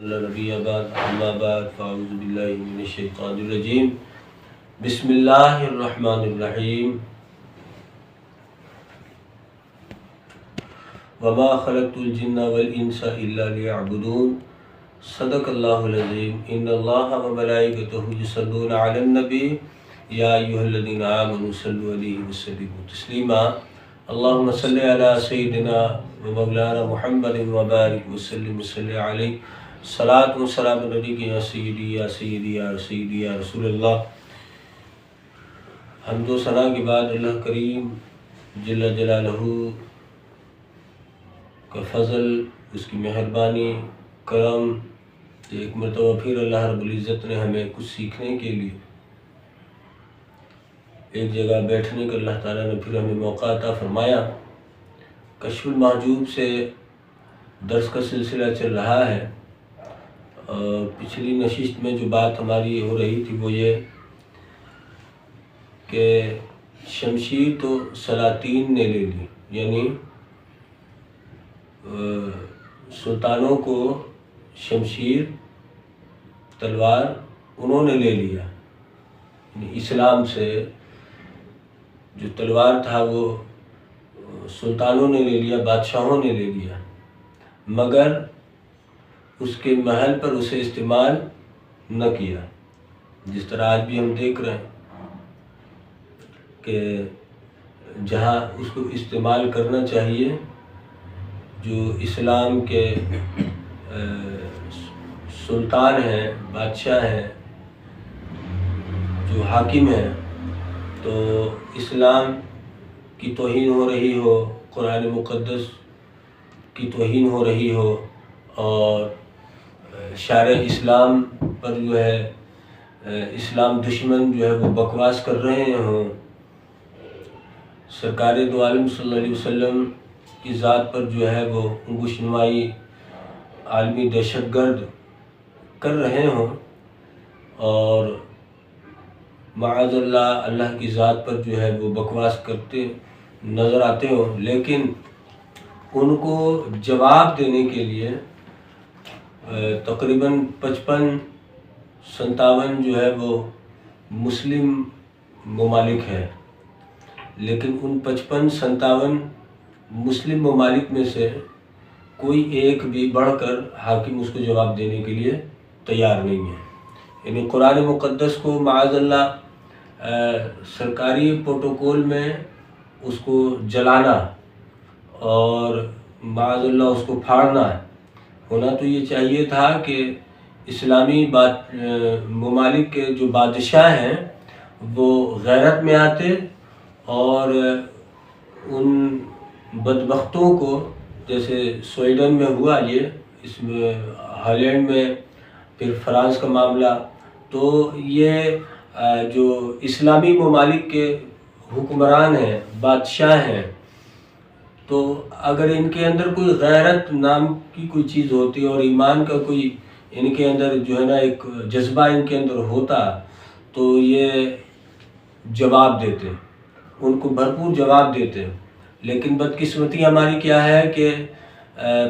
لا نبی بعد اما بعد فاعوذ باللہ من الشیطان الرجیم بسم اللہ الرحمن الرحیم وما خلقت الجن والانس الا ليعبدون صدق اللہ العظیم ان اللہ وملائکتہ یصلون علی النبی یا ایھا الذین آمنوا صلوا علیہ وسلموا تسلیما اللہم صلی علی سیدنا و مولانا محمد وبارک وسلم صلی علیہ صلاۃ و سلام علیک یا سیدی یا سیدی یا سیدی یا رسول اللہ۔ حمد و ثنا کے بعد اللہ کریم جل جلالہ کا فضل، اس کی مہربانی، کرم، ایک مرتبہ پھر اللہ رب العزت نے ہمیں کچھ سیکھنے کے لیے ایک جگہ بیٹھنے کا اللہ تعالیٰ نے پھر ہمیں موقع عطا فرمایا۔ کشف المحجوب سے درس کا سلسلہ چل رہا ہے، اور پچھلی نشست میں جو بات ہماری ہو رہی تھی وہ یہ کہ شمشیر تو سلاطین نے لے لی، یعنی سلطانوں کو شمشیر تلوار انہوں نے لے لیا، یعنی اسلام سے جو تلوار تھا وہ سلطانوں نے لے لیا، بادشاہوں نے لے لیا، مگر اس کے محل پر اسے استعمال نہ کیا۔ جس طرح آج بھی ہم دیکھ رہے ہیں کہ جہاں اس کو استعمال کرنا چاہیے، جو اسلام کے سلطان ہیں، بادشاہ ہیں، جو حاکم ہیں، تو اسلام کی توہین ہو رہی ہو، قرآن مقدس کی توہین ہو رہی ہو، اور شارع اسلام پر جو ہے اسلام دشمن جو ہے وہ بکواس کر رہے ہوں، سرکار دو عالم صلی اللہ علیہ وسلم کی ذات پر جو ہے وہ انگوش نمائی عالمی دہشت گرد کر رہے ہوں، اور معاذ اللہ اللہ کی ذات پر جو ہے وہ بکواس کرتے نظر آتے ہوں، لیکن ان کو جواب دینے کے لیے تقریباً 55-57 جو ہے وہ مسلم ممالک ہیں، لیکن ان 55-57 مسلم ممالک میں سے کوئی ایک بھی بڑھ کر حاکم اس کو جواب دینے کے لیے تیار نہیں ہے۔ یعنی قرآن مقدس کو معاذ اللہ سرکاری پروٹوکول میں اس کو جلانا اور معاذ اللہ اس کو پھاڑنا ہونا تو یہ چاہیے تھا کہ اسلامی ممالک کے جو بادشاہ ہیں وہ غیرت میں آتے اور ان بدبختوں کو، جیسے سویڈن میں ہوا یہ، اس میں ہالینڈ میں، پھر فرانس کا معاملہ، تو یہ جو اسلامی ممالک کے حکمران ہیں، بادشاہ ہیں، تو اگر ان کے اندر کوئی غیرت نام کی کوئی چیز ہوتی اور ایمان کا کوئی ان کے اندر جو ہے نا ایک جذبہ ان کے اندر ہوتا تو یہ جواب دیتے، ان کو بھرپور جواب دیتے۔ لیکن بدقسمتی ہماری کیا ہے کہ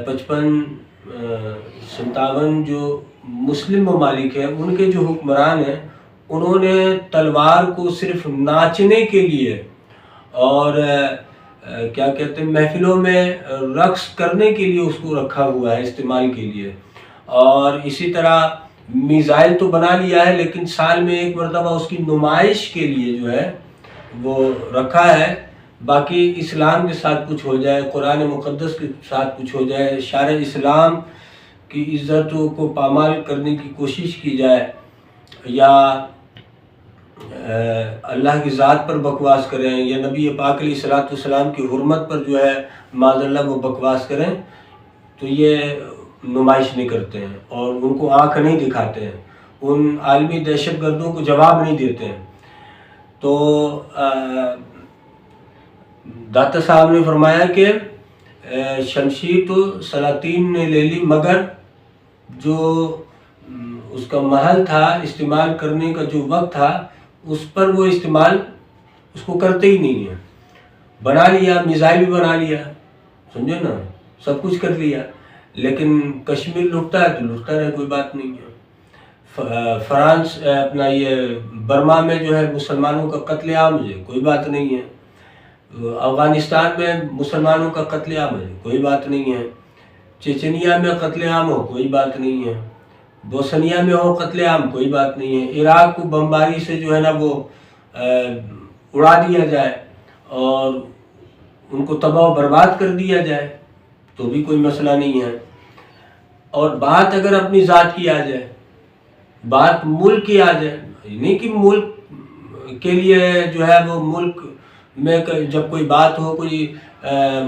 55-57 جو مسلم ممالک ہیں ان کے جو حکمران ہیں انہوں نے تلوار کو صرف ناچنے کے لیے اور کیا کہتے ہیں محفلوں میں رقص کرنے کے لیے اس کو رکھا ہوا ہے، استعمال کے لیے، اور اسی طرح میزائل تو بنا لیا ہے لیکن سال میں ایک مرتبہ اس کی نمائش کے لیے جو ہے وہ رکھا ہے۔ باقی اسلام کے ساتھ کچھ ہو جائے، قرآن مقدس کے ساتھ کچھ ہو جائے، شارع اسلام کی عزتوں کو پامال کرنے کی کوشش کی جائے، یا اللہ کی ذات پر بکواس کریں، یا نبی پاک علیہ الصلوۃ والسلام کی حرمت پر جو ہے معاذ اللہ وہ بکواس کریں، تو یہ نمائش نہیں کرتے ہیں اور ان کو آنکھ نہیں دکھاتے ہیں، ان عالمی دہشت گردوں کو جواب نہیں دیتے ہیں۔ تو داتا صاحب نے فرمایا کہ شمشیر تو سلاطین نے لے لی، مگر جو اس کا محل تھا، استعمال کرنے کا جو وقت تھا، اس پر وہ استعمال اس کو کرتے ہی نہیں ہیں۔ بنا لیا، میزائل بھی بنا لیا، سمجھے نا، سب کچھ کر لیا، لیکن کشمیر لٹتا ہے تو لٹتا رہے، کوئی بات نہیں ہے۔ فرانس اپنا یہ برما میں جو ہے مسلمانوں کا قتل عام ہے، کوئی بات نہیں ہے۔ افغانستان میں مسلمانوں کا قتل عام ہے، کوئی بات نہیں ہے۔ چچنیا میں قتل عام ہو، کوئی بات نہیں ہے۔ بوسنیا میں ہو قتل عام، کوئی بات نہیں ہے۔ عراق کو بمباری سے جو ہے نا وہ اڑا دیا جائے اور ان کو تباہ و برباد کر دیا جائے تو بھی کوئی مسئلہ نہیں ہے۔ اور بات اگر اپنی ذات کی آ جائے، بات ملک کی آ جائے، نہیں کہ ملک کے لیے جو ہے وہ ملک میں جب کوئی بات ہو، کوئی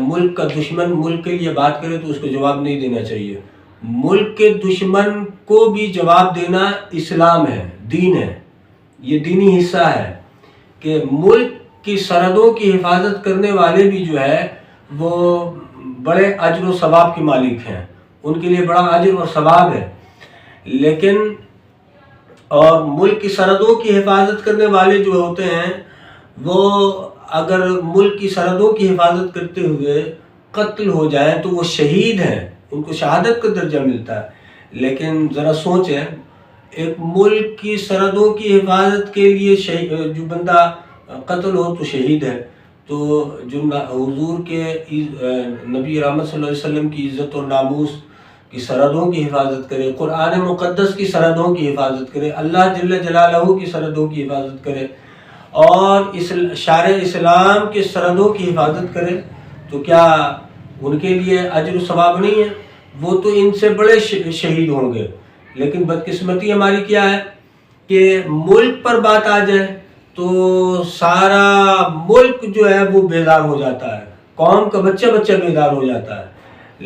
ملک کا دشمن ملک کے لیے بات کرے تو اس کو جواب نہیں دینا چاہیے۔ ملک کے دشمن کو بھی جواب دینا اسلام ہے، دین ہے، یہ دینی حصہ ہے کہ ملک کی سرحدوں کی حفاظت کرنے والے بھی جو ہے وہ بڑے اجر و ثواب کے مالک ہیں، ان کے لیے بڑا اجر اور ثواب ہے۔ لیکن اور ملک کی سرحدوں کی حفاظت کرنے والے جو ہوتے ہیں وہ اگر ملک کی سرحدوں کی حفاظت کرتے ہوئے قتل ہو جائیں تو وہ شہید ہیں، ان کو شہادت کا درجہ ملتا ہے۔ لیکن ذرا سوچیں، ایک ملک کی سرحدوں کی حفاظت کے لیے جو بندہ قتل ہو تو شہید ہے، تو جو حضور کے نبی رحمت صلی اللہ علیہ وسلم کی عزت اور ناموس کی سرحدوں کی حفاظت کرے، قرآن مقدس کی سرحدوں کی حفاظت کرے، اللہ جل جلالہ کی سرحدوں کی حفاظت کرے اور شارع اسلام کے سرحدوں کی حفاظت کرے تو کیا ان کے لیے اجر و ثواب نہیں ہے؟ وہ تو ان سے بڑے شہید ہوں گے۔ لیکن بدقسمتی ہماری کیا ہے کہ ملک پر بات آ جائے تو سارا ملک جو ہے وہ بیدار ہو جاتا ہے، قوم کا بچہ بیدار ہو جاتا ہے۔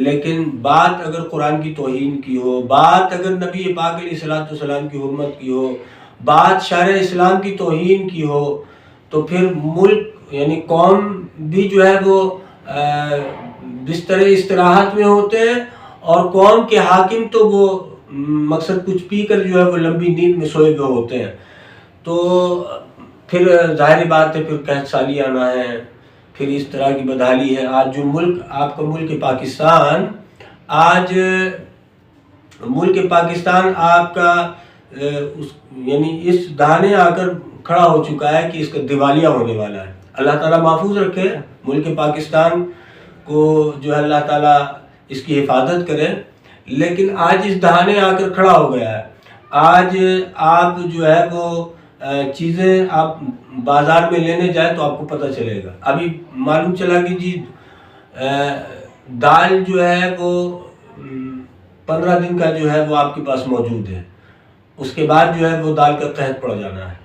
لیکن بات اگر قرآن کی توہین کی ہو، بات اگر نبی پاک علیہ الصلوۃ والسلام کی حرمت کی ہو، بات شارع اسلام کی توہین کی ہو تو پھر ملک یعنی قوم بھی جو ہے وہ بستر استراحت میں ہوتے ہیں اور قوم کے حاکم تو وہ مقصد کچھ پی کر جو ہے وہ لمبی نیند میں سوئے ہوئے ہوتے ہیں۔ تو پھر ظاہری بات ہے، پھر قحط سالی آنا ہے، پھر اس طرح کی بدحالی ہے۔ آج جو ملک آپ کا ملک پاکستان، آج ملک پاکستان آپ کا یعنی اس دہانے آ کر کھڑا ہو چکا ہے کہ اس کا دیوالیہ ہونے والا ہے۔ اللہ تعالیٰ محفوظ رکھے ملک پاکستان کو، جو ہے اللہ تعالیٰ اس کی حفاظت کرے، لیکن آج اس دہانے آ کر کھڑا ہو گیا ہے۔ آج آپ جو ہے وہ چیزیں آپ بازار میں لینے جائیں تو آپ کو پتہ چلے گا۔ ابھی معلوم چلا کہ جی دال جو ہے وہ 15 دن کا جو ہے وہ آپ کے پاس موجود ہے، اس کے بعد جو ہے وہ دال کا قحط پڑ جانا ہے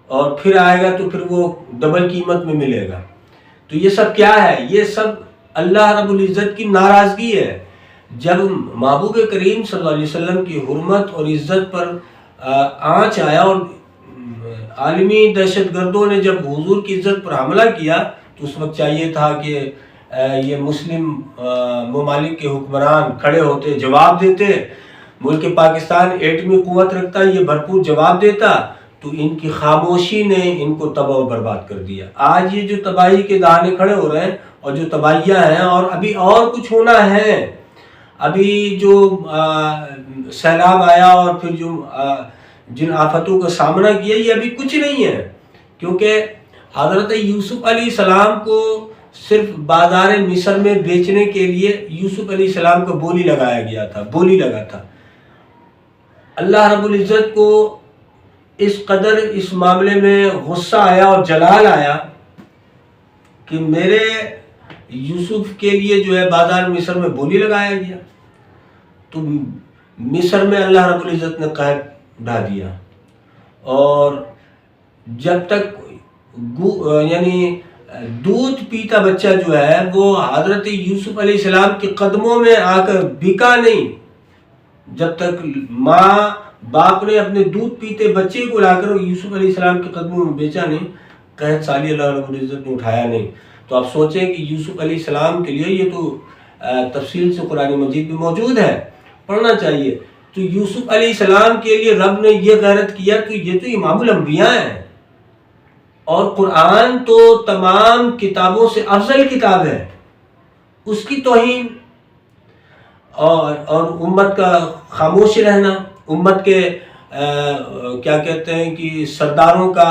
اور پھر آئے گا تو پھر وہ ڈبل قیمت میں ملے گا۔ تو یہ سب کیا ہے؟ یہ سب اللہ رب العزت کی ناراضگی ہے۔ جب محبوب کریم صلی اللہ علیہ وسلم کی حرمت اور عزت پر آنچ آیا اور عالمی دہشت گردوں نے جب حضور کی عزت پر حملہ کیا تو اس وقت چاہیے تھا کہ یہ مسلم ممالک کے حکمران کھڑے ہوتے، جواب دیتے، ملک پاکستان ایٹمی قوت رکھتا، یہ بھرپور جواب دیتا، تو ان کی خاموشی نے ان کو تباہ و برباد کر دیا۔ آج یہ جو تباہی کے دہانے کھڑے ہو رہے ہیں اور جو تباہیاں ہیں اور ابھی اور کچھ ہونا ہے، ابھی جو سیلاب آیا اور پھر جو جن آفتوں کا سامنا کیا، یہ ابھی کچھ نہیں ہے، کیونکہ حضرت یوسف علیہ السلام کو صرف بازار مصر میں بیچنے کے لیے یوسف علیہ السلام کا بولی لگایا گیا تھا، بولی لگا تھا۔ اللہ رب العزت کو اس قدر اس معاملے میں غصہ آیا اور جلال آیا کہ میرے یوسف کے لیے جو ہے بازار مصر میں بولی لگایا گیا، تو مصر میں اللہ رب العزت نے قحط ڈھا دیا، اور جب تک یعنی دودھ پیتا بچہ جو ہے وہ حضرت یوسف علیہ السلام کے قدموں میں آ کر بکا نہیں، جب تک ماں باپ نے اپنے دودھ پیتے بچے کو لا کر یوسف علیہ السلام کے قدموں میں بیچا نہیں، قحط سالی اللہ رب العزت نے اٹھایا نہیں۔ تو آپ سوچیں کہ یوسف علیہ السلام کے لیے یہ تو تفصیل سے قرآن مجید میں موجود ہے، پڑھنا چاہیے۔ تو یوسف علیہ السلام کے لیے رب نے یہ غیرت کیا کہ یہ تو امام الانبیاء ہیں، اور قرآن تو تمام کتابوں سے افضل کتاب ہے، اس کی توہین اور امت کا خاموش رہنا، امت کے کیا کہتے ہیں کہ سرداروں کا،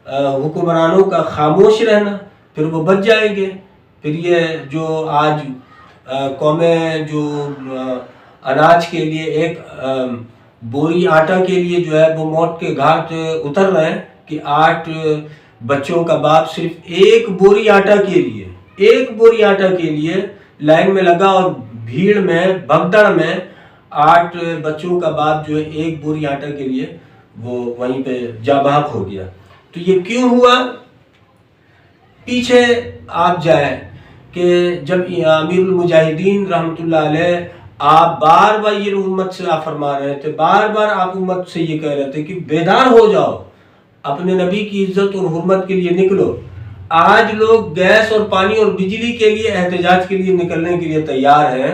حکمرانوں کا خاموش رہنا، پھر وہ بچ جائیں گے۔ پھر یہ جو آج قومیں جو اناج کے لیے ایک بوری آٹا کے لیے جو ہے وہ موت کے گھاٹ اتر رہے ہیں کہ 8 بچوں کا باپ صرف ایک بوری آٹا کے لیے لائن میں لگا، اور بھیڑ میں بھگدڑ میں 8 بچوں کا باپ جو ہے ایک بوری آٹا کے لیے وہ وہیں پہ جاں بحق ہو گیا۔ تو یہ کیوں ہوا؟ پیچھے آپ جائیں کہ جب امیر المجاہدین رحمۃ اللہ علیہ آپ بار بار یہ امت سے آپ فرما رہے تھے، بار بار آپ امت سے یہ کہہ رہے تھے کہ بیدار ہو جاؤ، اپنے نبی کی عزت اور حرمت کے لیے نکلو۔ آج لوگ گیس اور پانی اور بجلی کے لیے احتجاج کے لیے نکلنے کے لیے تیار ہیں،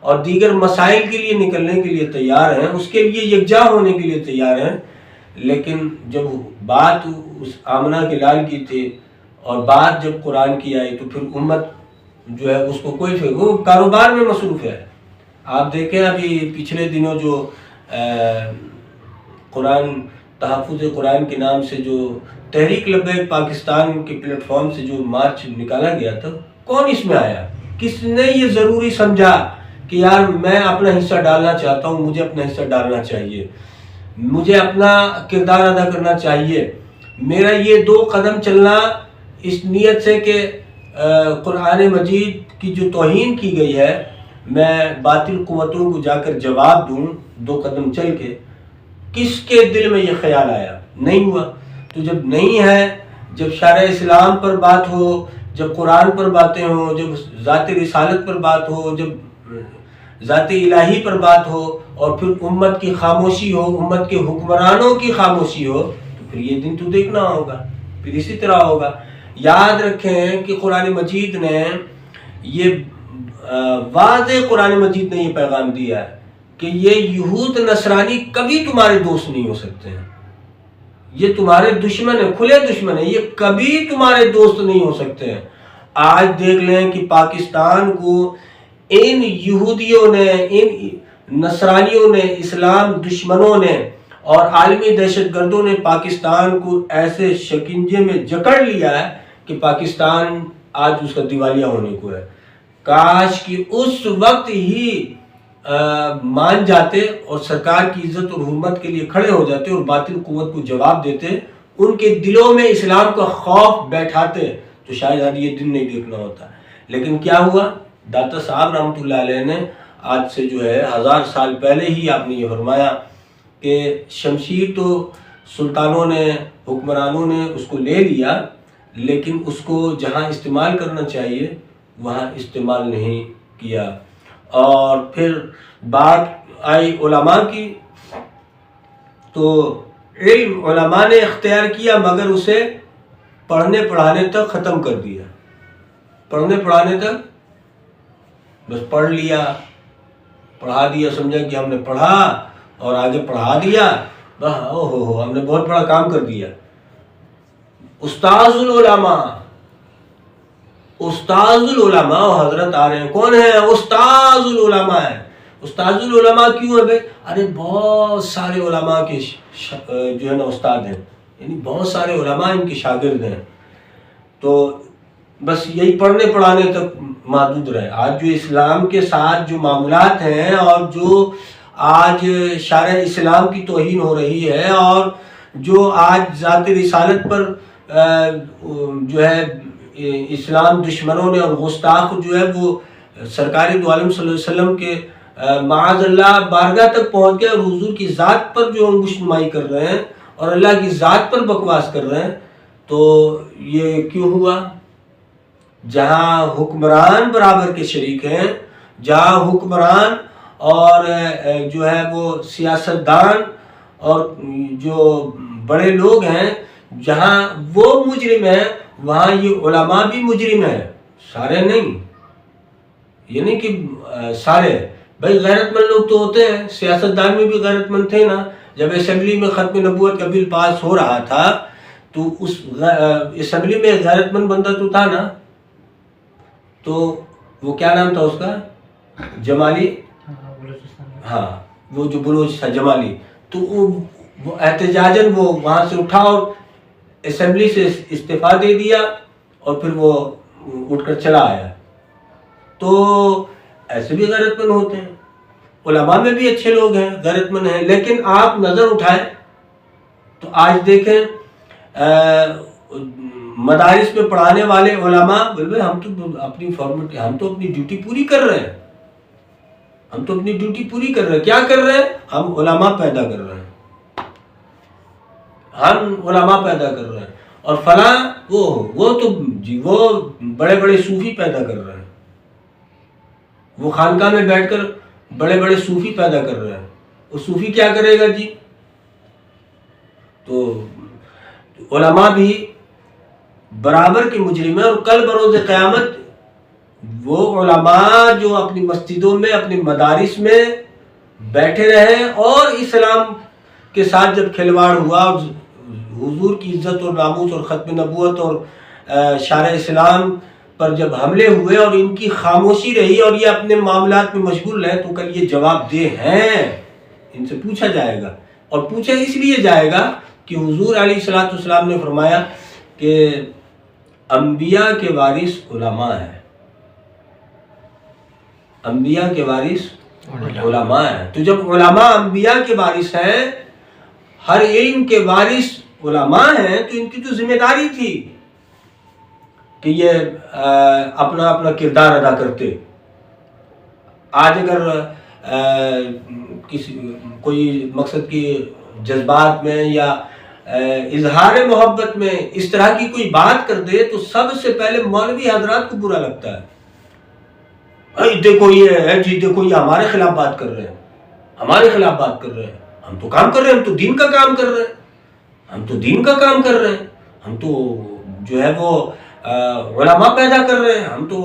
اور دیگر مسائل کے لیے نکلنے کے لیے تیار ہیں، اس کے لیے یکجا ہونے کے لیے تیار ہیں، لیکن جب بات اس آمنہ کے لال کی تھی اور بات جب قرآن کی آئی تو پھر امت جو ہے اس کو کوئی فکر، وہ کاروبار میں مصروف ہے۔ آپ دیکھیں ابھی پچھلے دنوں جو قرآن تحفظ قرآن کے نام سے جو تحریک لبیک پاکستان کے پلیٹ فارم سے جو مارچ نکالا گیا تھا، کون اس میں آیا؟ کس نے یہ ضروری سمجھا کہ یار میں اپنا حصہ ڈالنا چاہتا ہوں، مجھے اپنا حصہ ڈالنا چاہیے، مجھے اپنا کردار ادا کرنا چاہیے، میرا یہ 2 قدم چلنا اس نیت سے کہ قرآن مجید کی جو توہین کی گئی ہے میں باطل قوتوں کو جا کر جواب دوں 2 قدم چل کے، کس کے دل میں یہ خیال آیا؟ نہیں ہوا۔ تو جب نہیں ہے، جب شرع اسلام پر بات ہو، جب قرآن پر باتیں ہوں، جب ذات رسالت پر بات ہو، جب ذات الہی پر بات ہو، اور پھر امت کی خاموشی ہو، امت کے حکمرانوں کی خاموشی ہو، تو پھر یہ دن تو دیکھنا ہوگا، پھر اسی طرح ہوگا۔ یاد رکھیں کہ قرآن مجید نے یہ واضح قرآن مجید نے یہ پیغام دیا ہے کہ یہ یہود نصرانی کبھی تمہارے دوست نہیں ہو سکتے ہیں، یہ تمہارے دشمن ہیں، کھلے دشمن ہیں، یہ کبھی تمہارے دوست نہیں ہو سکتے ہیں۔ آج دیکھ لیں کہ پاکستان کو ان یہودیوں نے، ان نصرانیوں نے، اسلام دشمنوں نے اور عالمی دہشت گردوں نے پاکستان کو ایسے شکنجے میں جکڑ لیا ہے کہ پاکستان آج اس کا دیوالیہ ہونے کو ہے۔ کاش کہ اس وقت ہی مان جاتے اور سرکار کی عزت اور حرمت کے لیے کھڑے ہو جاتے اور باطل قوت کو جواب دیتے، ان کے دلوں میں اسلام کا خوف بیٹھاتے، تو شاید آج یہ دن نہیں دیکھنا ہوتا۔ لیکن کیا ہوا؟ داتا صاحب رحمۃ اللہ علیہ نے آج سے جو ہے 1000 سال پہلے ہی آپ نے یہ فرمایا کہ شمشیر تو سلطانوں نے، حکمرانوں نے اس کو لے لیا، لیکن اس کو جہاں استعمال کرنا چاہیے وہاں استعمال نہیں کیا۔ اور پھر بات آئی علماء کی، تو علم علماء نے اختیار کیا مگر اسے پڑھنے پڑھانے تک ختم کر دیا۔ پڑھنے پڑھانے تک بس پڑھ لیا، پڑھا دیا، سمجھا کہ ہم نے پڑھا اور آگے پڑھا دیا، بس ہم نے بہت بڑا کام کر دیا۔ استاذ العلماء، استاذ العلماء حضرت آ رہے ہیں، کون ہے؟ استاذ العلماء ہے۔ استاذ العلماء کیوں ہے بھائی؟ ارے بہت سارے علماء کے جو ہے نا استاد ہیں، یعنی بہت سارے علماء ان کے شاگرد ہیں، تو بس یہی پڑھنے پڑھانے تک محدود رہے۔ آج جو اسلام کے ساتھ جو معاملات ہیں اور جو آج شرع اسلام کی توہین ہو رہی ہے، اور جو آج ذات رسالت پر جو ہے اسلام دشمنوں نے اور گستاخ جو ہے وہ سرکار دو عالم صلی اللہ علیہ وسلم کے معاذ اللہ بارگاہ تک پہنچ گئے اور حضور کی ذات پر جو انگشت نمائی کر رہے ہیں اور اللہ کی ذات پر بکواس کر رہے ہیں، تو یہ کیوں ہوا؟ جہاں حکمران برابر کے شریک ہیں، جہاں حکمران اور جو ہے وہ سیاستدان اور جو بڑے لوگ ہیں، جہاں وہ مجرم ہیں، وہاں یہ علماء بھی مجرم ہیں، سارے نہیں، یہ نہیں کہ سارے، بھائی غیرت مند لوگ تو ہوتے ہیں، سیاستدان میں بھی غیرت مند تھے نا۔ جب اسمبلی میں ختم نبوت کا بل پاس ہو رہا تھا تو اس اسمبلی میں غیرت مند بندہ تو تھا نا، تو وہ کیا نام تھا اس کا؟ جمالی ہاں وہ جو بلوچ تھا جمالی، تو وہ احتجاجاً وہ وہاں سے اٹھا اور اسمبلی سے استعفیٰ دے دیا اور پھر وہ اٹھ کر چلا آیا۔ تو ایسے بھی غیرت مند ہوتے ہیں، علماء میں بھی اچھے لوگ ہیں، غیرت مند ہیں، لیکن آپ نظر اٹھائیں تو آج دیکھیں مدارس میں پڑھانے والے علماء بولے ہم تو اپنی فارمیلٹی، ہم تو اپنی ڈیوٹی پوری کر رہے ہیں، ہم تو اپنی ڈیوٹی پوری کر رہے ہیں۔ کیا کر رہے ہیں؟ ہم علماء پیدا کر رہے ہیں، ہم علماء پیدا کر رہے ہیں، اور فلاں وہ تو جی وہ بڑے بڑے صوفی پیدا کر رہے ہیں، وہ خانقاہ میں بیٹھ کر بڑے بڑے صوفی پیدا کر رہے ہیں۔ وہ صوفی کیا کرے گا جی؟ تو علماء بھی برابر کے مجرم ہیں، اور کل بروز قیامت وہ علماء جو اپنی مسجدوں میں اپنی مدارس میں بیٹھے رہے اور اسلام کے ساتھ جب کھلواڑ ہوا اور حضور کی عزت اور ناموس اور ختم نبوت اور شارع اسلام پر جب حملے ہوئے اور ان کی خاموشی رہی اور یہ اپنے معاملات میں مشغول رہے، تو کل یہ جواب دہ ہیں، ان سے پوچھا جائے گا، اور پوچھا اس لیے جائے گا کہ حضور علیہ الصلوۃ والسلام نے فرمایا کہ انبیاء کے وارث علماء ہیں، انبیاء کے وارث علماء ہیں۔ تو جب علماء انبیاء کے وارث ہیں، ہر علم کے وارث علماء ہیں، تو ان کی تو ذمہ داری تھی کہ یہ اپنا اپنا کردار ادا کرتے۔ آج اگر کوئی مقصد کی جذبات میں یا اظہار محبت میں اس طرح کی کوئی بات کر دے تو سب سے پہلے مولوی حضرات کو برا لگتا ہے، دیکھو یہ ہے جی، دیکھو یہ ہمارے خلاف بات کر رہے ہیں، ہمارے خلاف بات کر رہے ہیں، ہم تو کام کر رہے ہیں، ہم تو دین کا کام کر رہے ہیں، ہم تو دین کا کام کر رہے ہیں، ہم تو جو ہے وہ علماء پیدا کر رہے ہیں، ہم تو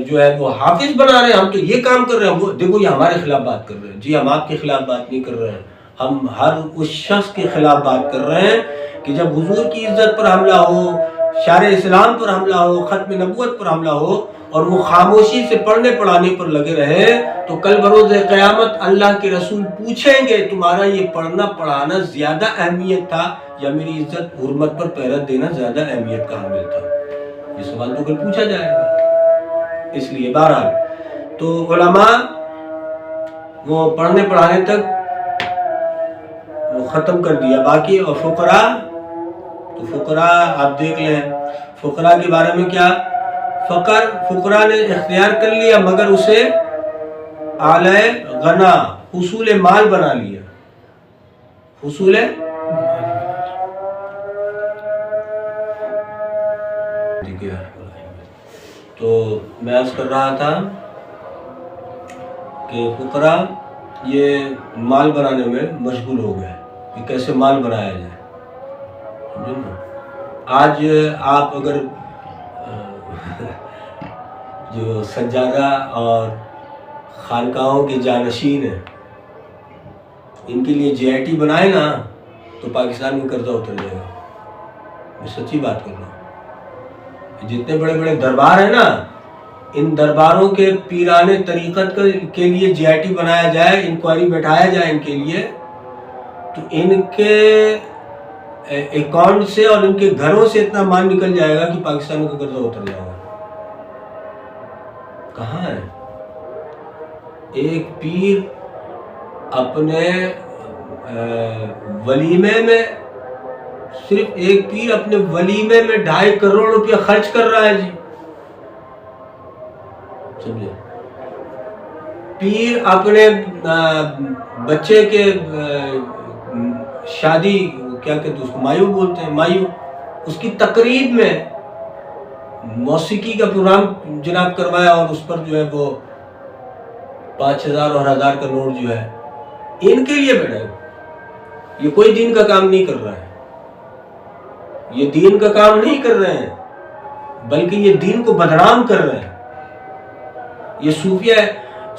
جو ہے وہ حافظ بنا رہے ہیں، ہم تو یہ کام کر رہے ہیں، دیکھو یہ ہمارے خلاف بات کر رہے ہیں۔ جی ہم آپ کے خلاف بات نہیں کر رہے ہیں، ہم ہر اس شخص کے خلاف بات کر رہے ہیں کہ جب حضور کی عزت پر حملہ ہو، شارع اسلام پر حملہ ہو، ختم نبوت پر حملہ ہو، اور وہ خاموشی سے پڑھنے پڑھانے پر لگے رہے، تو کل بروز قیامت اللہ کے رسول پوچھیں گے تمہارا یہ پڑھنا پڑھانا زیادہ اہمیت تھا یا میری عزت حرمت پر پیرت دینا زیادہ اہمیت کا حامل تھا؟ یہ سوال تو کل پوچھا جائے گا۔ اس لیے بہرحال تو علماء وہ پڑھنے پڑھانے تک وہ ختم کر دیا، باقی اور فقراء، تو فقراء آپ دیکھ لیں فقراء کے بارے میں کیا، فقراء نے اختیار کر لیا مگر اسے اعلی غنا، حصول مال بنا لیا، حصول تو میں عرض کر رہا تھا کہ فقراء یہ مال بنانے میں مشغول ہو گئے کہ کیسے مال بنایا جائے۔ آج آپ اگر جو سجادہ اور خانقاہوں کے جانشین ہیں ان کے لیے جے آئی ٹی بنائے نا تو پاکستان میں قرضہ اتر جائے گا، میں سچی بات کر رہا ہوں۔ جتنے بڑے بڑے دربار ہیں نا، ان درباروں کے پیرانے طریقت کے لیے جے آئی ٹی بنایا جائے، انکوائری بیٹھایا جائے ان کے لیے، تو ان کے اکاؤنٹ سے اور ان کے گھروں سے اتنا مال نکل جائے گا کہ پاکستان کا قرضہ اتر جائے گا۔ کہاں ہے ایک پیر اپنے ولیمے میں، صرف ایک پیر اپنے ولیمے میں 2.5 کروڑ روپیہ خرچ کر رہا ہے جی، سمجھے؟ پیر اپنے بچے کے شادی، کیا کہتے ہیں اس کو، مایو بولتے ہیں، مایو، اس کی تقریب میں موسیقی کا پروگرام جناب کروایا اور اس پر جو ہے وہ 5,000 اور 1,000 کا نوٹ جو ہے ان کے لیے بیٹھا ہے۔ یہ کوئی دین کا کام نہیں کر رہا ہے، یہ دین کا کام نہیں کر رہے ہیں بلکہ یہ دین کو بدنام کر رہے ہیں۔ یہ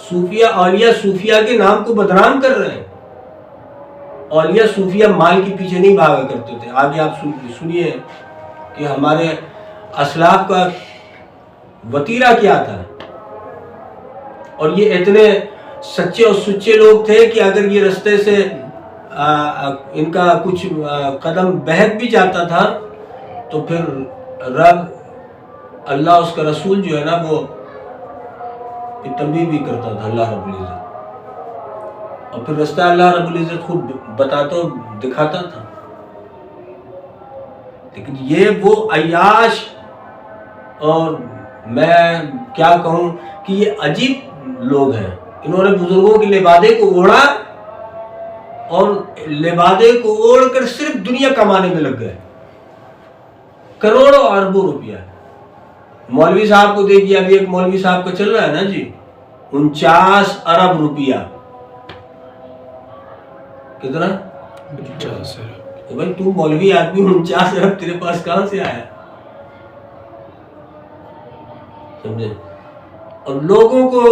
صوفیہ اولیاء صوفیہ کے نام کو بدنام کر رہے ہیں۔ اولیاء صوفیہ مال کے پیچھے نہیں بھاگا کرتے تھے۔ آگے آپ سنیے کہ ہمارے اسلاف کا وتیرہ کیا تھا، اور یہ اتنے سچے اور سچے لوگ تھے کہ اگر یہ رستے سے ان کا کچھ قدم بہک بھی جاتا تھا تو پھر رب اللہ اس کا رسول جو ہے نا وہ تنبیہ بھی کرتا تھا اللہ رب العزت، اور پھر رستہ اللہ رب العزت خود بتاتا دکھاتا تھا. لیکن یہ وہ عیاش، اور میں کیا کہوں کہ یہ عجیب لوگ ہیں. انہوں نے بزرگوں کے لبادے کو اوڑھا اور لبادے کو اوڑھ کر صرف دنیا کمانے میں لگ گئے، کروڑوں اربوں روپیہ. مولوی صاحب کو دیکھیے، ابھی ایک مولوی صاحب کا چل رہا ہے نا جی 49 ارب روپیہ. کتنا؟ 49 ارب. تو بھائی تو مولوی آدمی 49 ارب تیرے پاس کہاں سے آیا؟ سمجھے؟ اور لوگوں کو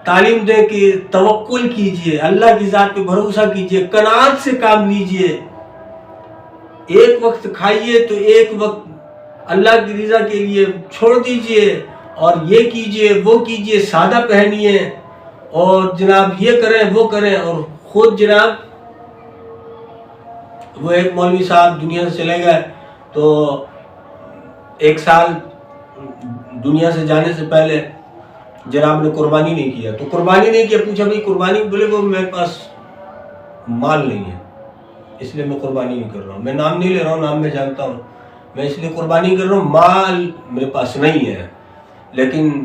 تعلیم دے کہ توکل کیجئے، اللہ کی ذات پہ بھروسہ کیجئے، قناعت سے کام لیجئے، ایک وقت کھائیے تو ایک وقت اللہ کی رضا کے لیے چھوڑ دیجئے، اور یہ کیجئے وہ کیجئے، سادہ پہنیے، اور جناب یہ کریں وہ کریں. اور خود جناب وہ ایک مولوی صاحب دنیا سے چلے گئے تو ایک سال دنیا سے جانے سے پہلے جناب نے قربانی نہیں کیا. تو قربانی نہیں کیا، پوچھا بھائی قربانی، بولے وہ میرے پاس مال نہیں ہے اس لیے میں قربانی نہیں کر رہا ہوں. میں نام نہیں لے رہا ہوں، نام میں جانتا ہوں، میں اس لیے قربانی کر رہا ہوں، مال میرے پاس نہیں ہے. لیکن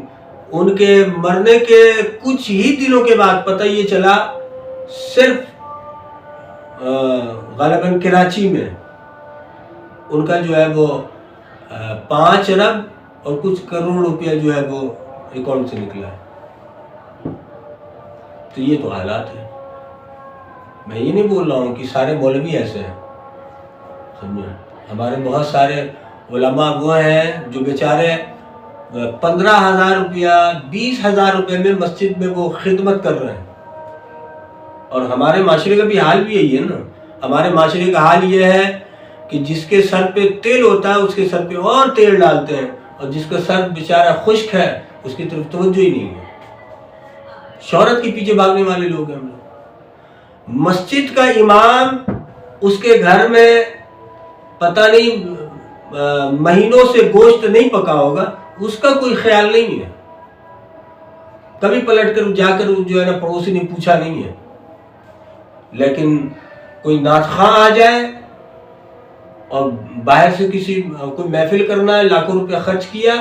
ان کے مرنے کے کچھ ہی دنوں کے بعد پتہ یہ چلا، صرف غالباً کراچی میں ان کا جو ہے وہ 5 ارب اور کچھ کروڑ روپیہ جو ہے وہ اکاؤنٹ سے نکلا ہے. تو یہ تو حالات ہیں. میں یہ نہیں بول رہا ہوں کہ سارے مولوی ایسے ہیں، سمجھے؟ ہمارے بہت سارے علماء وہ ہیں جو بیچارے 15,000 روپیہ 20,000 روپے میں مسجد میں وہ خدمت کر رہے ہیں. اور ہمارے معاشرے کا بھی حال بھی یہی ہے نا. ہمارے معاشرے کا حال یہ ہے کہ جس کے سر پہ تیل ہوتا ہے اس کے سر پہ اور تیل ڈالتے ہیں، اور جس کا سر بیچارہ خشک ہے اس کی طرف توجہ ہی نہیں ہے. شہرت کے پیچھے بھاگنے والے لوگ ہیں ہم لوگ. مسجد کا امام اس کے گھر میں پتہ نہیں مہینوں سے گوشت نہیں پکا ہوگا، اس کا کوئی خیال نہیں ہے. کبھی پلٹ کر جا کر جو ہے نا پڑوسی نے پوچھا نہیں ہے. لیکن کوئی نعت خواں آ جائے اور باہر سے کوئی محفل کرنا ہے، لاکھوں روپے خرچ کیا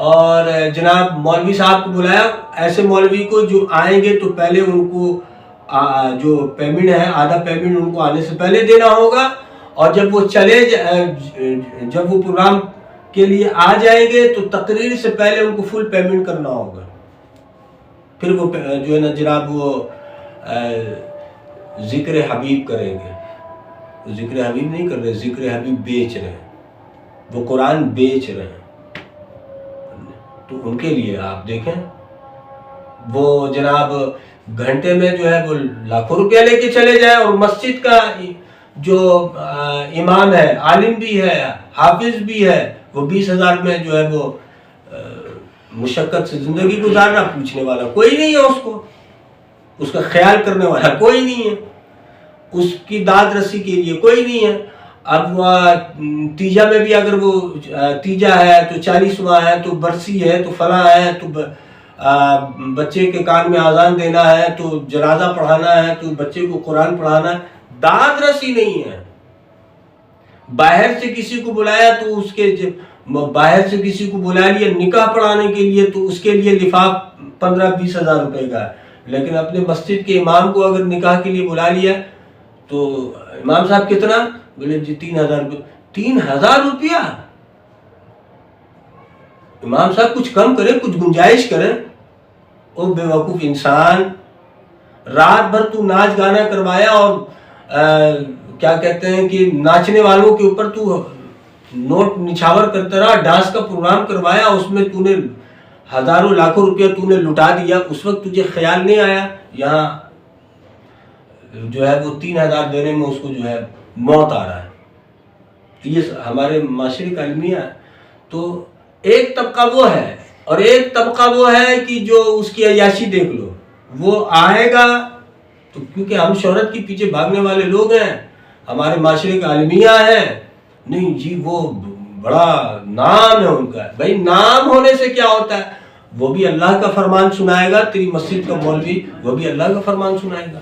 اور جناب مولوی صاحب کو بلایا. ایسے مولوی کو جو آئیں گے تو پہلے ان کو جو پیمنٹ ہے آدھا پیمنٹ ان کو آنے سے پہلے دینا ہوگا، اور جب وہ جب وہ پروگرام کے لیے آ جائیں گے تو تقریر سے پہلے ان کو فل پیمنٹ کرنا ہوگا. پھر وہ جو ہے نا جناب وہ ذکر حبیب کریں گے. ذکر حبیب نہیں کر رہے، ذکر حبیب بیچ رہے ہیں، وہ قرآن بیچ رہے ہیں. تو ان کے لیے آپ دیکھیں وہ جناب گھنٹے میں جو ہے وہ لاکھوں روپیہ لے کے چلے جائے، اور مسجد کا جو امام ہے، عالم بھی ہے، حافظ بھی ہے، وہ 20,000 میں جو ہے وہ مشقت سے زندگی گزارنا، پوچھنے والا کوئی نہیں ہے، اس کو اس کا خیال کرنے والا کوئی نہیں ہے، اس کی داد رسی کے لیے کوئی نہیں ہے. اب وہ تیجا میں بھی اگر وہ تیجا ہے تو 40واں ہے تو برسی ہے تو فلاں ہے تو بچے کے کان میں اذان دینا ہے تو جنازہ پڑھانا ہے تو بچے کو قرآن پڑھانا ہے، داد رسی نہیں ہے. باہر سے کسی کو بلایا تو اس کے باہر سے کسی کو بلا لیا نکاح پڑھانے کے لیے تو اس کے لیے لفاف 15-20 ہزار روپے کا ہے. لیکن اپنے مسجد کے امام کو اگر نکاح کے لیے بلا لیا تو امام صاحب کتنا؟ بولے جی 3,000 روپے. 3,000 روپیہ؟ امام صاحب کچھ کم کریں، کچھ گنجائش کریں. او بے وقوف انسان، رات بھر تو ناچ گانا کروایا اور کیا کہتے ہیں کہ ناچنے والوں کے اوپر تو نوٹ نچھاور کرتا رہا، ڈانس کا پروگرام کروایا، اس میں تو نے ہزاروں لاکھوں روپیہ تو نے لٹا دیا. اس وقت تجھے خیال نہیں آیا یہاں جو ہے وہ 3,000 دینے میں اس کو جو ہے موت آ رہا ہے. یہ ہمارے معاشرے کا المیہ ہے. تو ایک طبقہ وہ ہے، اور ایک طبقہ وہ ہے کہ جو اس کی عیاشی دیکھ لو. وہ آئے گا تو کیونکہ ہم شہرت کے پیچھے بھاگنے والے لوگ ہیں، ہمارے معاشرے کا عالمیہ ہے، نہیں جی وہ بڑا نام ہے ان کا، بھائی نام ہونے سے کیا ہوتا ہے؟ وہ بھی اللہ کا فرمان سنائے گا، تیری مسجد کا مولوی وہ بھی اللہ کا فرمان سنائے گا،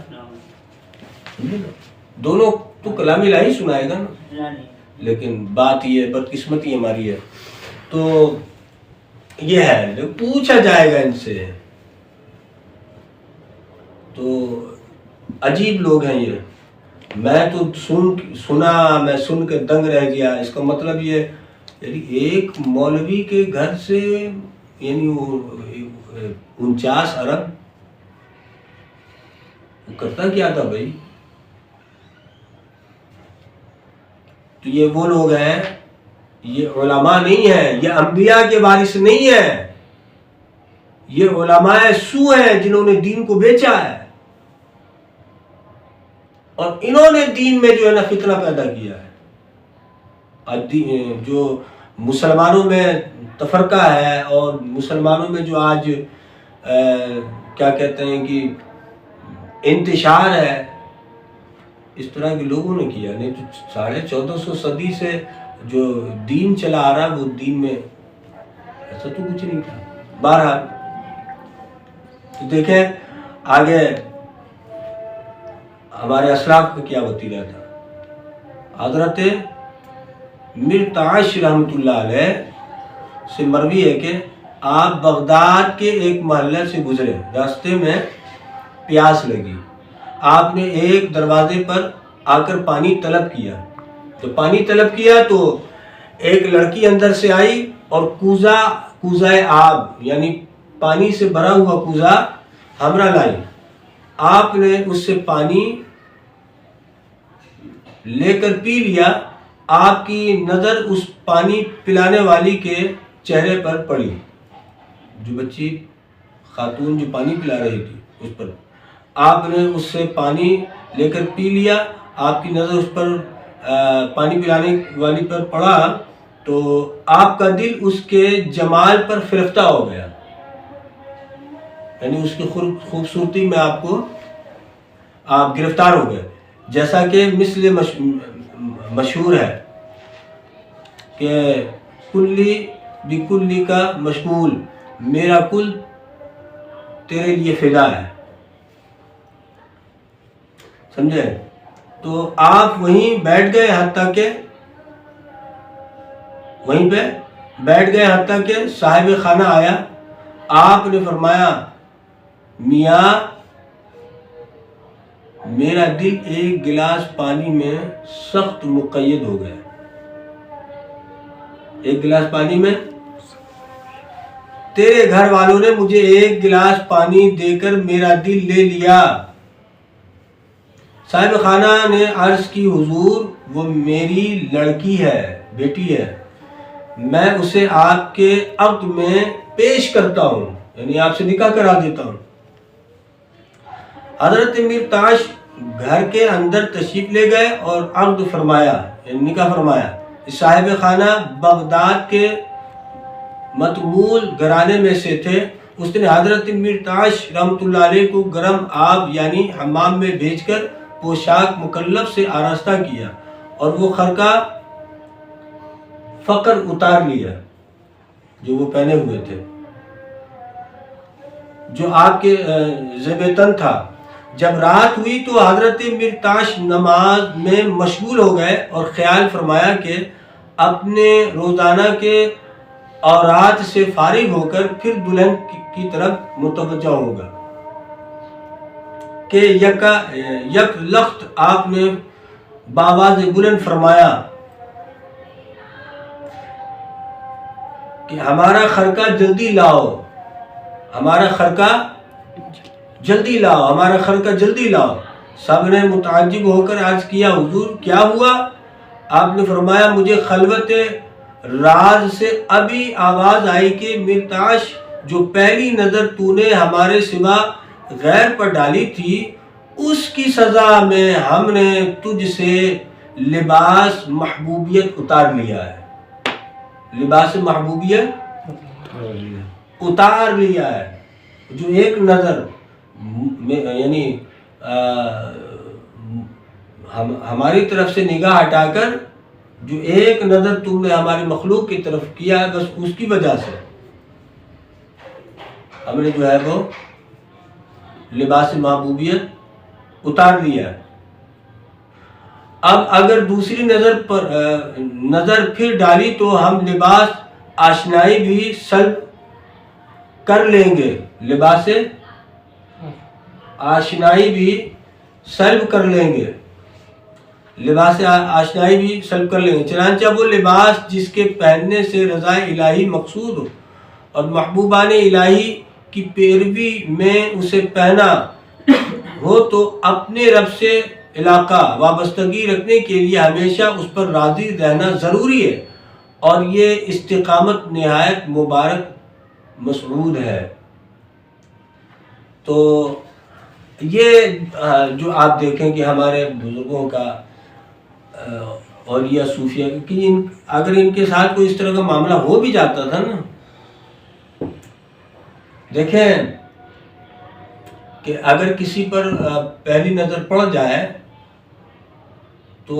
دونوں تو کلام الہی سنائے گا نا۔ لیکن بات یہ بدقسمتی ہماری ہے، تو یہ ہے پوچھا جائے گا ان سے، تو عجیب لوگ ہیں یہ۔ میں تو میں سن کے دنگ رہ گیا۔ اس کا مطلب یہ یعنی ایک مولوی کے گھر سے یعنی 49 ارب وہ کرتا کیا تھا بھائی؟ تو یہ وہ لوگ ہیں، یہ علماء نہیں ہیں، یہ انبیاء کے وارث نہیں ہیں، یہ علماء سو ہیں جنہوں نے دین کو بیچا ہے، اور انہوں نے دین میں جو ہے نا فتنہ پیدا کیا ہے۔ جو مسلمانوں میں تفرقہ ہے اور مسلمانوں میں جو آج کیا کہتے ہیں کہ انتشار ہے، اس طرح کے لوگوں نے کیا، نہیں تو 1450 صدی سے جو دین چلا آ رہا ہے وہ دین میں ایسا تو کچھ نہیں تھا۔ بہرحال تو دیکھیں آگے ہمارے اسلاف کا کیا وتیرہ تھا۔ حضرت مرتعش رحمۃ اللہ علیہ سے مروی ہے کہ آپ بغداد کے ایک محلے سے گزرے، راستے میں پیاس لگی، آپ نے ایک دروازے پر آ کر پانی طلب کیا، تو پانی طلب کیا تو ایک لڑکی اندر سے آئی اور کوزہ آب یعنی پانی سے بھرا ہوا کوزہ ہمراہ لائی۔ آپ نے اس سے پانی لے کر پی لیا، آپ کی نظر اس پانی پلانے والی کے چہرے پر پڑی، جو بچی خاتون جو پانی پلا رہی تھی اس پر۔ آپ نے اس سے پانی لے کر پی لیا، آپ کی نظر اس پر پانی پلانے والی پر پڑا تو آپ کا دل اس کے جمال پر فرفتہ ہو گیا، یعنی اس کی خوبصورتی میں آپ گرفتار ہو گئے۔ جیسا کہ مثل مشہور ہے کہ کلی بکلی کا مشمول، میرا کل تیرے لیے فدا ہے، سمجھے؟ تو آپ وہیں بیٹھ گئے حتیٰ کہ صاحب خانہ آیا۔ آپ نے فرمایا میاں میرا دل ایک گلاس پانی میں سخت مقید ہو گیا، ایک گلاس پانی میں تیرے گھر والوں نے مجھے ایک گلاس پانی دے کر میرا دل لے لیا۔ صاحب خانہ نے عرض کی حضور وہ میری لڑکی ہے، بیٹی ہے، میں اسے آپ کے عقد میں پیش کرتا ہوں، یعنی آپ سے نکاح کرا دیتا ہوں۔ حضرت مرتعش گھر کے اندر تشریف لے گئے اور عقد فرمایا، یعنی نکاح فرمایا۔ صاحب خانہ بغداد کے متمول گھرانے میں سے تھے۔ اس نے حضرت مرتعش رحمۃ اللہ علیہ کو گرم آب یعنی حمام میں بھیج کر پوشاک مکلف سے آراستہ کیا اور وہ خرقہ فقر اتار لیا جو وہ پہنے ہوئے تھے، جو آپ کے زیب تن تھا۔ جب رات ہوئی تو حضرت مرتعش نماز میں مشغول ہو گئے اور خیال فرمایا کہ اپنے روزانہ کے اوراد سے فارغ ہو کر پھر دلہن کی طرف متوجہ ہوگا کہ یک لخت آپ نے بآواز بلند فرمایا کہ ہمارا خرقہ جلدی لاؤ، ہمارا خرقہ جلدی لاؤ، ہمارا خرقہ جلدی لاؤ۔ سب نے متعجب ہو کر عرض کیا حضور کیا ہوا؟ آپ نے فرمایا مجھے خلوت راز سے ابھی آواز آئی کہ مرتعش جو پہلی نظر تو نے ہمارے سوا غیر پر ڈالی تھی اس کی سزا میں ہم نے تجھ سے لباس محبوبیت اتار لیا ہے، لباس محبوبیت اتار لیا ہے۔ جو ایک نظر یعنی ہماری طرف سے نگاہ ہٹا کر جو ایک نظر تم نے ہماری مخلوق کی طرف کیا بس اس کی وجہ سے ہم نے جو ہے وہ لباس محبوبیت اتار دیا ہے۔ اب اگر دوسری نظر پھر ڈالی تو ہم لباس آشنائی بھی سلب کر لیں گے، لباس آشنائی بھی سلب کر لیں گے، لباس آشنائی بھی سلب کر لیں گے۔ چنانچہ وہ لباس جس کے پہننے سے رضا الہی مقصود ہو اور محبوبان الہی کی پیروی میں اسے پہنا ہو تو اپنے رب سے علاقہ وابستگی رکھنے کے لیے ہمیشہ اس پر راضی رہنا ضروری ہے، اور یہ استقامت نہایت مبارک مسعود ہے۔ تو یہ جو آپ دیکھیں کہ ہمارے بزرگوں کا اولیاء صوفیہ کہ اگر ان کے ساتھ کوئی اس طرح کا معاملہ ہو بھی جاتا تھا نا، دیکھیں کہ اگر کسی پر پہلی نظر پڑ جائے تو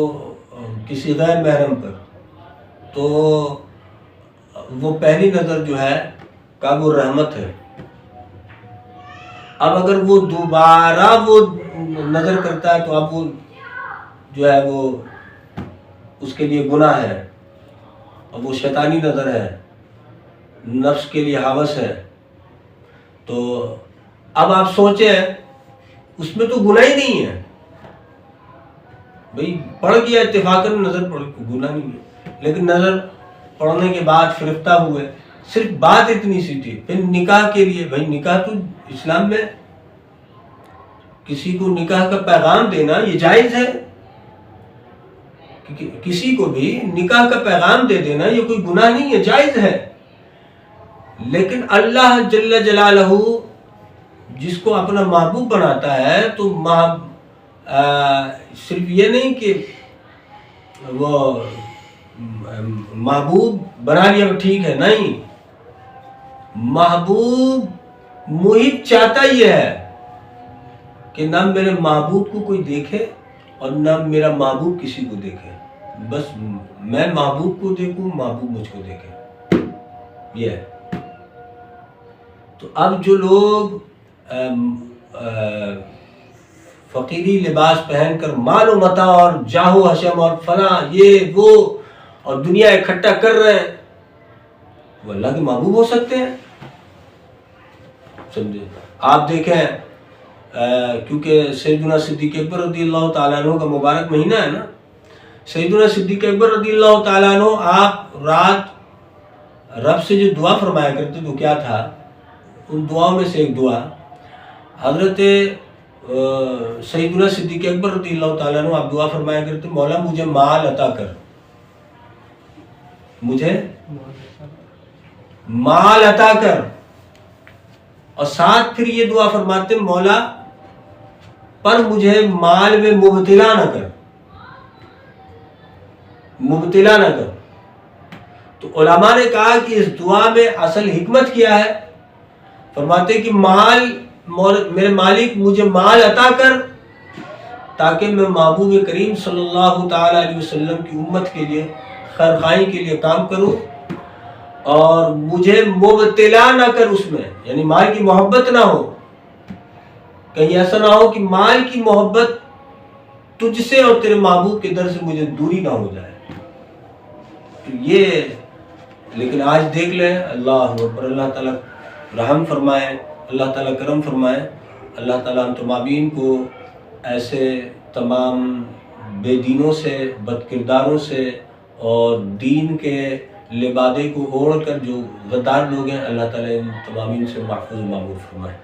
کسی غیر محرم پر، تو وہ پہلی نظر جو ہے کا وہ رحمت ہے۔ اب اگر وہ دوبارہ وہ نظر کرتا ہے تو اب وہ جو ہے وہ اس کے لیے گناہ ہے، اور وہ شیطانی نظر ہے، نفس کے لیے ہوس ہے۔ تو اب آپ سوچیں اس میں تو گناہ ہی نہیں ہے، بھئی پڑ گیا اتفاقاً نظر پڑ گناہ نہیں ہے، لیکن نظر پڑھنے کے بعد فرفتہ ہوئے، صرف بات اتنی سی تھی۔ پھر نکاح کے لیے، بھئی نکاح تو اسلام میں کسی کو نکاح کا پیغام دینا یہ جائز ہے، کسی کو بھی نکاح کا پیغام دے دینا یہ کوئی گناہ نہیں ہے، جائز ہے۔ لیکن اللہ جل جلالہ جس کو اپنا محبوب بناتا ہے تو صرف یہ نہیں کہ وہ محبوب بنا لیا ٹھیک ہے، نہیں، محبوب محب چاہتا یہ ہے کہ نہ میرے محبوب کو کوئی دیکھے اور نہ میرا محبوب کسی کو دیکھے، بس میں محبوب کو دیکھوں، محبوب مجھ کو دیکھے، یہ ہے۔ تو اب جو لوگ فقیری لباس پہن کر مال و متاع اور جاہ و حشم اور فلاں یہ وہ اور دنیا اکٹھا کر رہے ہیں، وہ اللہ کے محبوب ہو سکتے ہیں؟ سمجھے؟ آپ دیکھیں کیونکہ سیدنا صدیق اکبر رضی اللہ تعالیٰ عنہ کا مبارک مہینہ ہے نا، سیدنا صدیق اکبر رضی اللہ تعالیٰ عنہ آپ رات رب سے جو دعا فرمایا کرتے تو کیا تھا؟ ان دعاؤں میں سے ایک دعا حضرت سیدنا صدیق اکبر رضی اللہ تعالیٰ عنہ آپ دعا فرمایا کرتے، مولا مجھے مال عطا کر، مجھے مال عطا کر، اور ساتھ پھر یہ دعا فرماتے مولا پر مجھے مال میں مبتلا نہ کر، مبتلا نہ کر۔ تو علماء نے کہا کہ اس دعا میں اصل حکمت کیا ہے؟ فرماتے کہ میرے مالک مجھے مال عطا کر تاکہ میں محبوب کریم صلی اللہ تعالیٰ علیہ وسلم کی امت کے لیے خیرخواہی کے لیے کام کروں، اور مجھے مبتلا نہ کر اس میں، یعنی مال کی محبت نہ ہو، کہیں ایسا نہ ہو کہ مال کی محبت تجھ سے اور تیرے محبوب کے در سے مجھے دوری نہ ہو جائے۔ تو یہ لیکن آج دیکھ لیں، اللہ اکبر، اللہ تعالیٰ رحم فرمائے، اللہ تعالیٰ کرم فرمائے، اللہ تعالیٰ ہم تمامین کو ایسے تمام بے دینوں سے، بد کرداروں سے اور دین کے لبادے کو اوڑھ کر جو غدار لوگ ہیں، اللہ تعالیٰ ان تمامین سے محفوظ و معمور فرمائے۔